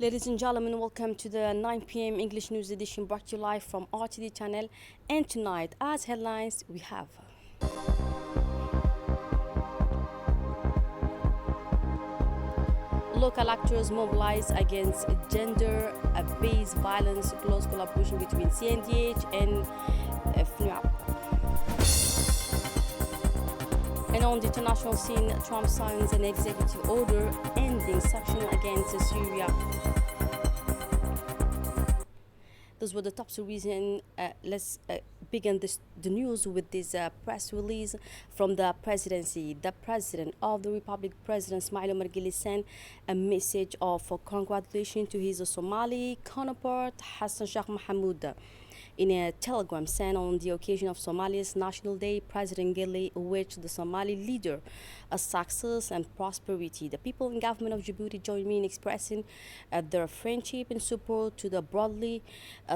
Ladies and gentlemen, welcome to the 9 p.m. English News Edition brought to you live from RTD channel. And tonight, as headlines, we have local actors mobilize against gender-based violence, close collaboration between CNDH and FNUAP. And on the international scene, Trump signs an executive order ending sanctions against Syria. Those were the top stories, and let's begin the news with this press release from the presidency. The president of the Republic, President Ismail Omar Guelleh, sent a message of congratulations to his Somali counterpart Hassan Sheikh Mohamud. In a telegram sent on the occasion of Somalia's National Day, President Guelleh wished the Somali leader a success and prosperity. The people and government of Djibouti join me in expressing their friendship and support to the broadly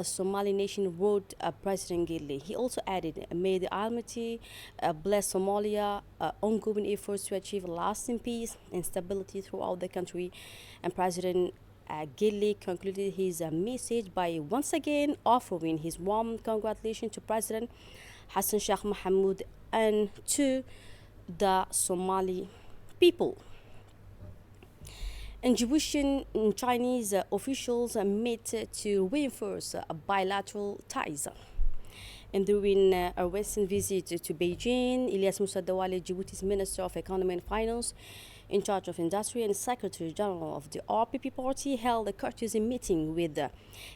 Somali nation, wrote President Guelleh. He also added, may the Almighty bless Somalia ongoing efforts to achieve lasting peace and stability throughout the country. And President Guelleh concluded his message by once again offering his warm congratulations to President Hassan Sheikh Mohamud and to the Somali people. And Djiboutian and Chinese officials met to reinforce bilateral ties. And during a recent visit to Beijing, Ilyas Moussa Dawale, Djibouti's Minister of Economy and Finance, in charge of industry and Secretary General of the RPP party, held a courtesy meeting with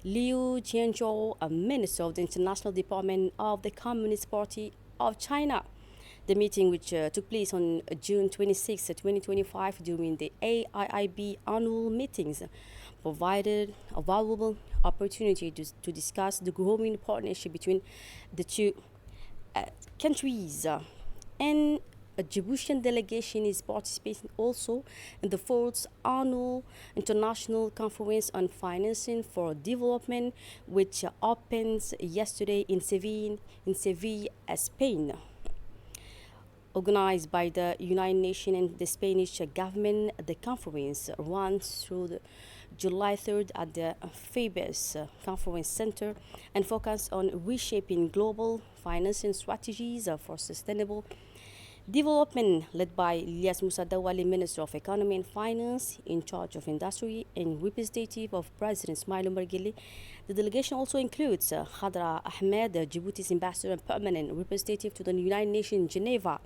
Liu Jianzhou, a Minister of the International Department of the Communist Party of China. The meeting, which took place on June 26, 2025, during the AIIB annual meetings, provided a valuable opportunity to discuss the growing partnership between the two countries. And a Djiboutian delegation is participating also in the fourth annual International Conference on Financing for Development, which opens yesterday in Seville, Spain. Organized by the United Nations and the Spanish government, the conference runs through July 3rd at the Fabes Conference Center and focuses on reshaping global financing strategies for sustainable development, led by Ilyas Moussa Dawale, Minister of Economy and Finance, in charge of industry and representative of President Ismail Omar Guelleh. The delegation also includes Khadra Ahmed, Djibouti's ambassador and permanent representative to the United Nations in Geneva.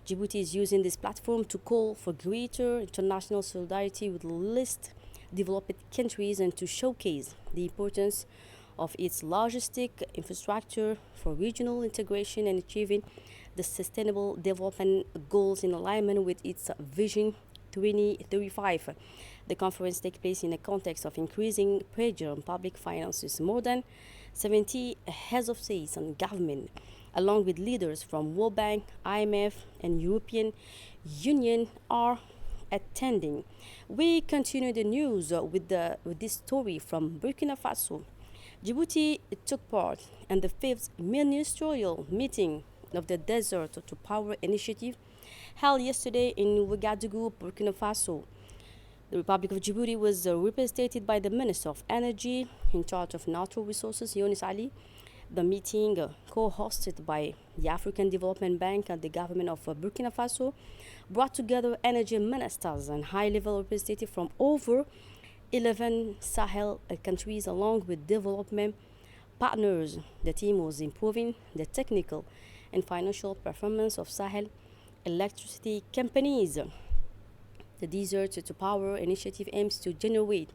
Djibouti is using this platform to call for greater international solidarity with least developed countries and to showcase the importance of its logistic infrastructure for regional integration and achieving the sustainable development goals in alignment with its Vision 2035. The conference takes place in a context of increasing pressure on public finances. More than 70 heads of states and government, along with leaders from World Bank, IMF, and European Union, are attending. We continue the news with this story from Burkina Faso. Djibouti took part in the fifth ministerial meeting of the Desert to Power Initiative held yesterday in Ouagadougou, Burkina Faso. The Republic of Djibouti was represented by the Minister of Energy in charge of natural resources, Younis Ali. The meeting, co-hosted by the African Development Bank and the government of Burkina Faso, brought together energy ministers and high-level representatives from over 11 Sahel countries along with development partners. The team was improving the technical and financial performance of Sahel electricity companies. The Desert to Power initiative aims to generate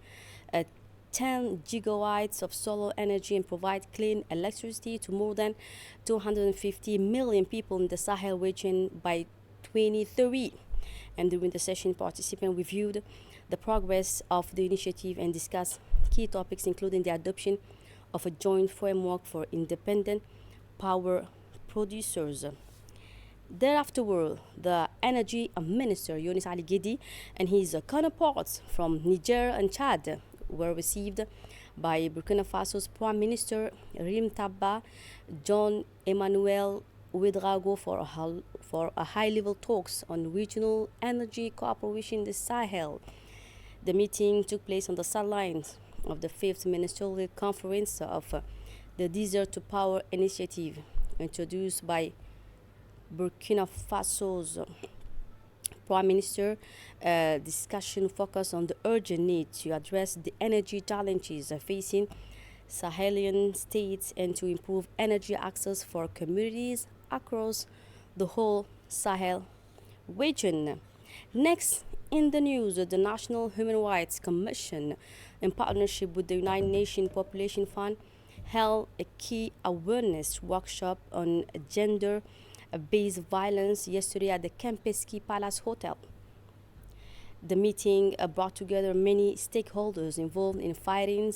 10 gigawatts of solar energy and provide clean electricity to more than 250 million people in the Sahel region by 2030. And during the session, participants reviewed the progress of the initiative and discussed key topics, including the adoption of a joint framework for independent power producers. Thereafter, the Energy Minister Younis Ali Guedi and his counterparts from Niger and Chad were received by Burkina Faso's Prime Minister Rim Tabba, John Emmanuel Ouedraogo for a high-level talks on regional energy cooperation in the Sahel. The meeting took place on the sidelines of the fifth ministerial conference of the Desert to Power initiative, introduced by Burkina Faso's Prime Minister. Discussion focused on the urgent need to address the energy challenges facing Sahelian states and to improve energy access for communities across the whole Sahel region. Next in the news, the National Human Rights Commission, in partnership with the United Nations Population Fund, held a key awareness workshop on gender based violence yesterday at the Kempinski Palace Hotel. The meeting brought together many stakeholders involved in fighting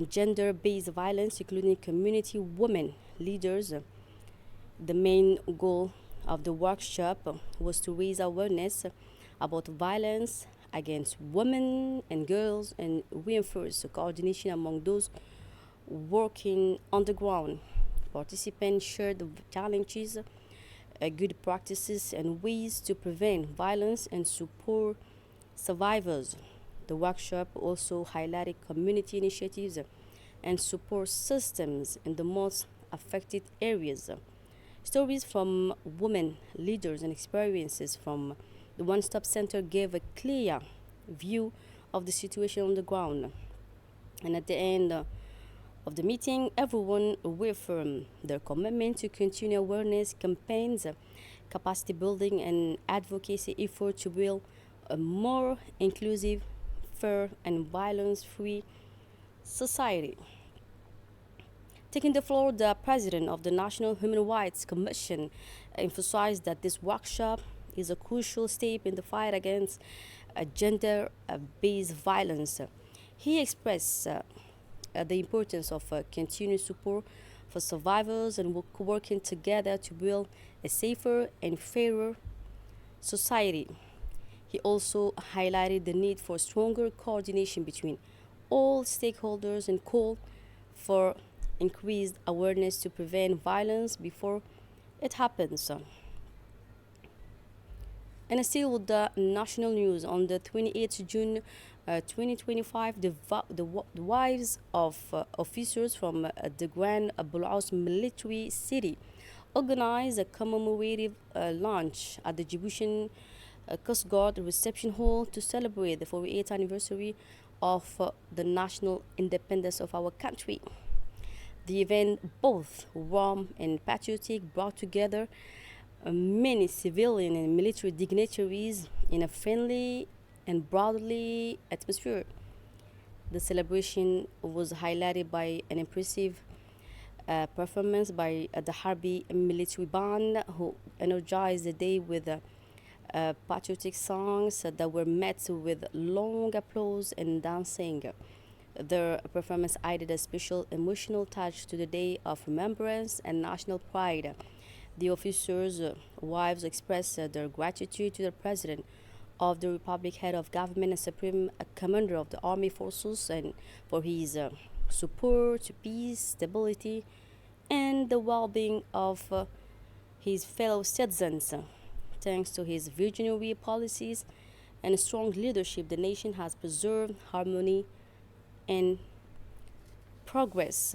gender based violence, including community women leaders. The main goal of the workshop was to raise awareness about violence against women and girls and reinforce coordination among those working on the ground. Participants shared the challenges, good practices, and ways to prevent violence and support survivors. The workshop also highlighted community initiatives and support systems in the most affected areas. Stories from women leaders and experiences from the One Stop Center gave a clear view of the situation on the ground. And at the end of the meeting, everyone reaffirmed their commitment to continue awareness campaigns, capacity building, and advocacy efforts to build a more inclusive, fair, and violence free society. Taking the floor, the president of the National Human Rights Commission emphasized that this workshop is a crucial step in the fight against gender based violence. He expressed the importance of continued support for survivors and working together to build a safer and fairer society. He also highlighted the need for stronger coordination between all stakeholders and called for increased awareness to prevent violence before it happens. And still with the national news, on the 28th June 2025, the wives of officers from the Grand Boulos military city organized a commemorative lunch at the Djiboutian Coast Guard reception hall to celebrate the 48th anniversary of the national independence of our country. The event, both warm and patriotic, brought together many civilian and military dignitaries in a friendly and brotherly atmosphere. The celebration was highlighted by an impressive performance by the Harbi military band, who energized the day with patriotic songs that were met with long applause and dancing. Their performance added a special emotional touch to the day of remembrance and national pride. The officers' wives expressed their gratitude to the President of the Republic, head of government, and Supreme Commander of the Army Forces, and for his support to peace, stability, and the well-being of his fellow citizens. Thanks to his visionary policies and strong leadership, the nation has preserved harmony and progress.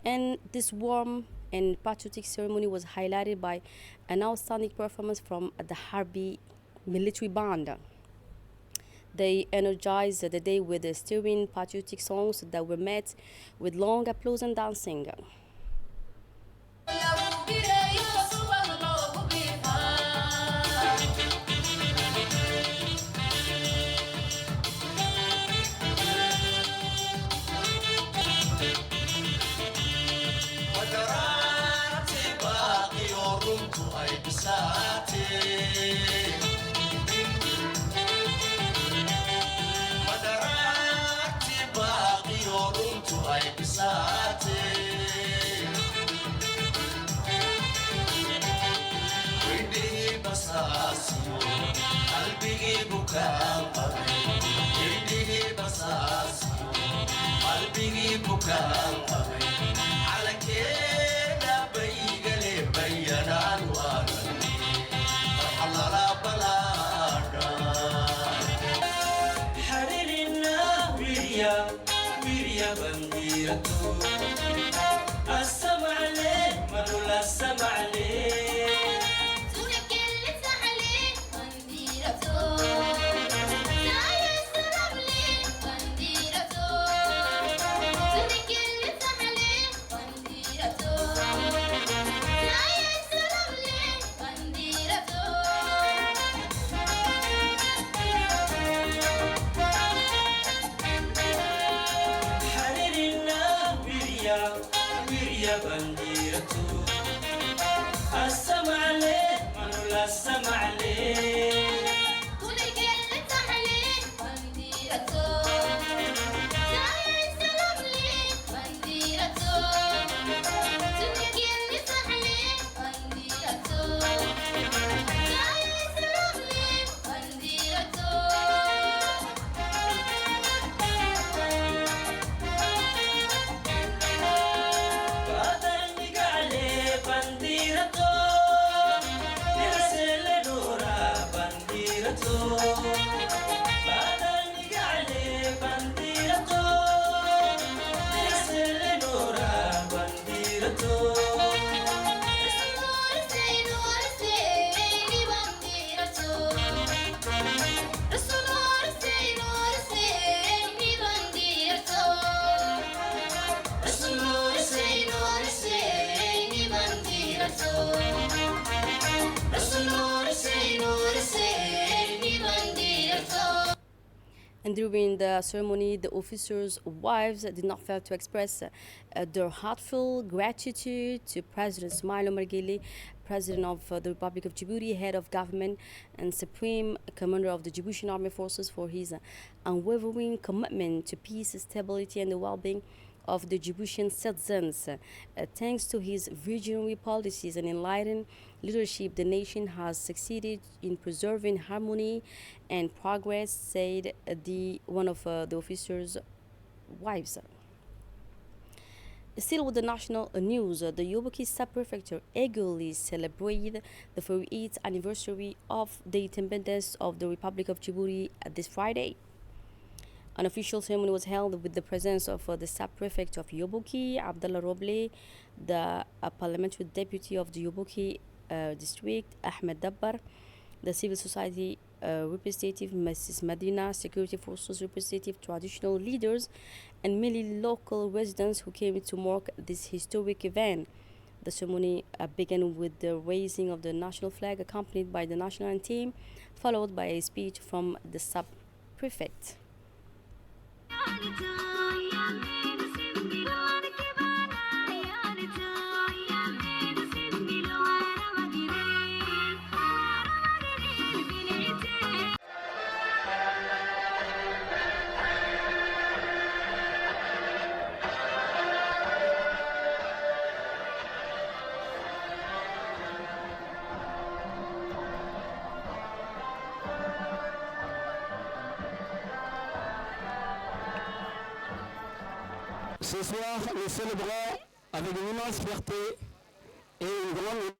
And this warm and patriotic ceremony was highlighted by an outstanding performance from the Harbi military band. They energized the day with stirring patriotic songs that were met with long applause and dancing. ويريا بنديرته السمع عليه ملولا السمع عليه سونك اللي تحلي بنديرته سايا السلام لي بنديرته سونك اللي تحلي بنديرته سايا السلام لي بنديرته حريرنا ويريا بنديرته السمع عليه ملولا السمع عليه سونك اللي تحلي بنديرته سايا السلام لي بنديرته سونك اللي تحلي بنديرته سايا السلام لي بنديرته بادرني عليه بنديرته نرسل دورا بنديرته بادرني عليه بنديرته نرسل دورا بنديرته نور سيني بنديرته نور سيني بنديرته نور سيني بنديرته نور سيني بنديرته. And during the ceremony, the officers' wives did not fail to express their heartfelt gratitude to President Ismail Omar Guelleh, President of the Republic of Djibouti, head of government, and Supreme Commander of the Djiboutian Armed Forces for his unwavering commitment to peace, stability, and the well-being of the Djiboutian citizens. Thanks to his visionary policies and enlightened leadership, the nation has succeeded in preserving harmony and progress, said one of the officers' wives. Still with the national news, the Yoboki sub-prefecture eagerly celebrated the 48th anniversary of the independence of the Republic of Djibouti this Friday. An official ceremony was held with the presence of the sub-prefect of Yoboki, Abdallah Roble, the parliamentary deputy of the Yoboki district, Ahmed Dabbar, the civil society representative, Mrs. Madina, security forces representative, traditional leaders, and many local residents who came to mark this historic event. The ceremony began with the raising of the national flag, accompanied by the national anthem, followed by a speech from the sub-prefect. Ce soir, nous célébrons avec une immense fierté et une grande...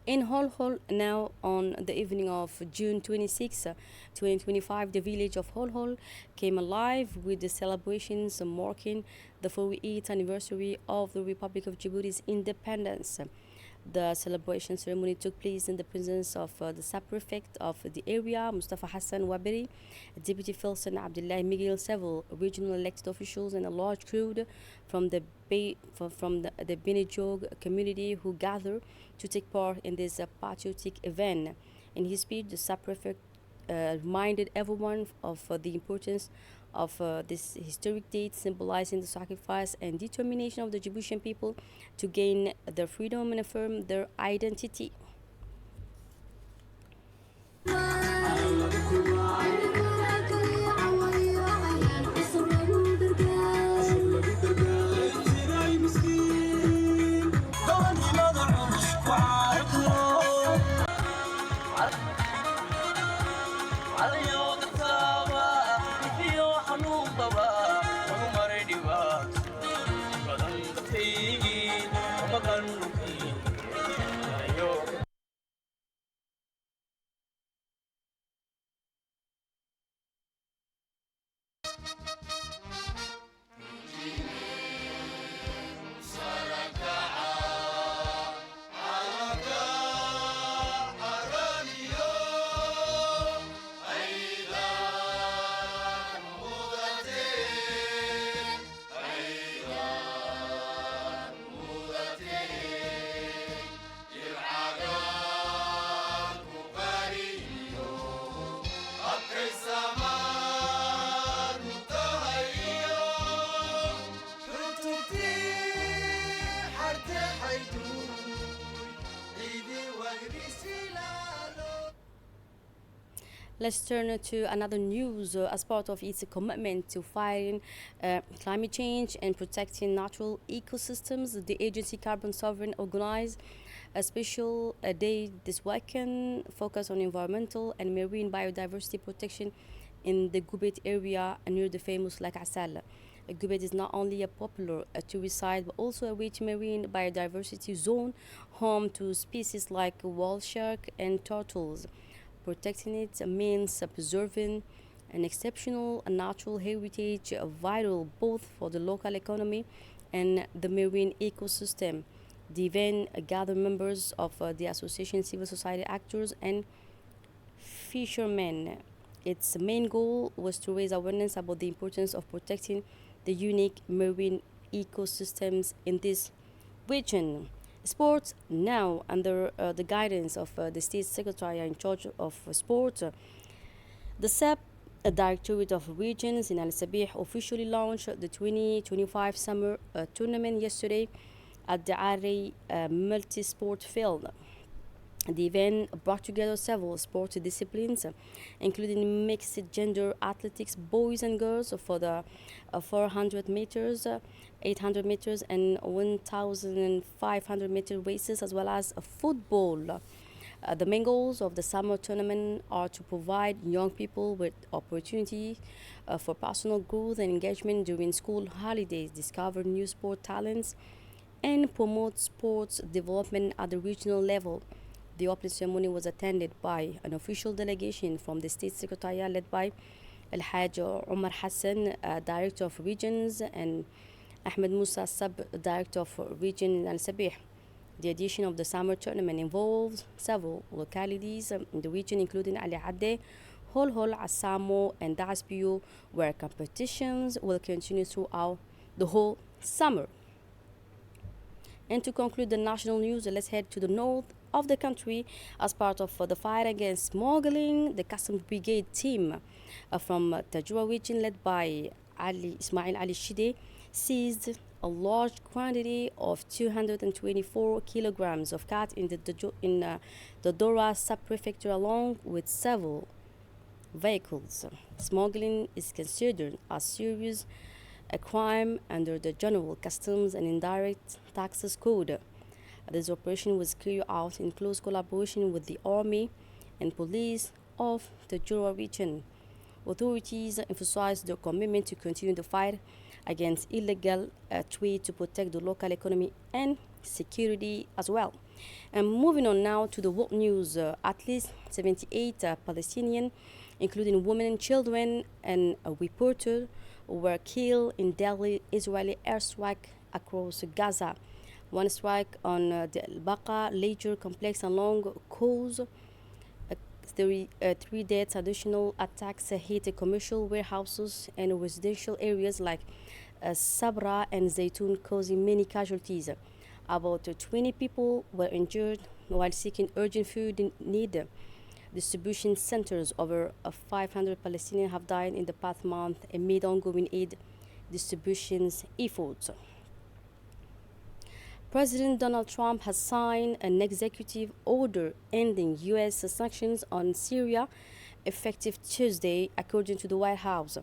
In Holhol, now on the evening of June 26, 2025, the village of Holhol came alive with the celebrations marking the 48th anniversary of the Republic of Djibouti's independence. The celebration ceremony took place in the presence of the sub-prefect of the area, Mustafa Hassan Waberi, Deputy Filson Abdullah Miguel, several regional elected officials, and a large crowd from the Benijog community who gathered to take part in this patriotic event. In his speech, the sub-prefect reminded everyone of the importance of this historic date, symbolizing the sacrifice and determination of the Djiboutian people to gain their freedom and affirm their identity. Let's turn to another news. As part of its commitment to fighting climate change and protecting natural ecosystems, the agency Carbon Sovereign organized a special day this weekend focused on environmental and marine biodiversity protection in the Gubet area near the famous Lake Asal. Gubet is not only a popular tourist site but also a rich marine biodiversity zone home to species like whale shark and turtles. Protecting it means preserving an exceptional natural heritage vital both for the local economy and the marine ecosystem. The event gathered members of the association, civil society actors, and fishermen. Its main goal was to raise awareness about the importance of protecting the unique marine ecosystems in this region. Sports now, under the guidance of the state secretary in charge of sport, the SEP, a Directorate of Regions in Al Sabih, officially launched the 2025 summer tournament yesterday at the Ari multi sport field. The event brought together several sports disciplines, including mixed gender athletics, boys and girls, for the 400 meters, 800 meters, and 1,500 meter races, as well as football. The main goals of the summer tournament are to provide young people with opportunity for personal growth and engagement during school holidays, discover new sport talents, and promote sports development at the regional level. The opening ceremony was attended by an official delegation from the State Secretariat led by Al Haj Omar Hassan, Director of Regions, and Ahmed Musa, Sub-Director of Region Al Sabih. The edition of the summer tournament involves several localities in the region, including Ali Adde, Holhol, Asamo, and Dasbiu, where competitions will continue throughout the whole summer. And to conclude the national news, let's head to the north of the country. As part of the fight against smuggling, the Customs Brigade team from Tajua region, led by Ismail Ali Shide, seized a large quantity of 224 kilograms of cat in the Dora sub-prefecture, along with several vehicles. Smuggling is considered a serious a crime under the General Customs and Indirect Taxes Code. This operation was carried out in close collaboration with the Army and Police of the Jura region. Authorities emphasized their commitment to continue the fight against illegal trade to protect the local economy and security as well. And moving on now to the world news, at least 78 Palestinians, including women and children, and a reporter, were killed in deadly Israeli airstrike across Gaza. One strike on the Al Baqa leisure complex along caused three deaths. Additional attacks hit commercial warehouses and residential areas like Sabra and Zaytun, causing many casualties. About 20 people were injured while seeking urgent food need. Distribution centers. Over 500 Palestinians have died in the past month amid ongoing aid distributions efforts. President Donald Trump has signed an executive order ending U.S. sanctions on Syria effective Tuesday, according to the White House.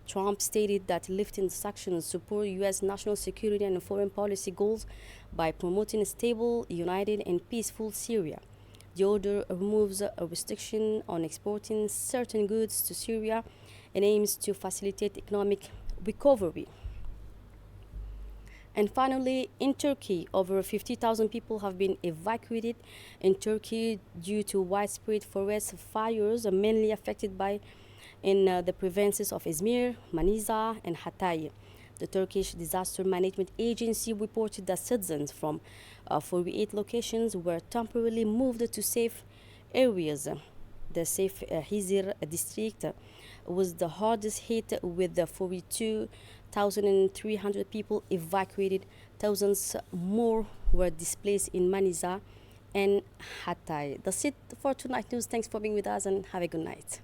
Trump stated that lifting the sanctions support U.S. national security and foreign policy goals by promoting a stable, united, and peaceful Syria. The order removes a restriction on exporting certain goods to Syria and aims to facilitate economic recovery. And finally, in Turkey, over 50,000 people have been evacuated in Turkey due to widespread forest fires, mainly affected by in the provinces of Izmir, Manisa, and Hatay. The Turkish Disaster Management Agency reported that citizens from 48 locations were temporarily moved to safe areas. The Safe Hizir district was the hardest hit, with 42,300 people evacuated. Thousands more were displaced in Manisa and Hatay. That's it for tonight news. Thanks for being with us and have a good night.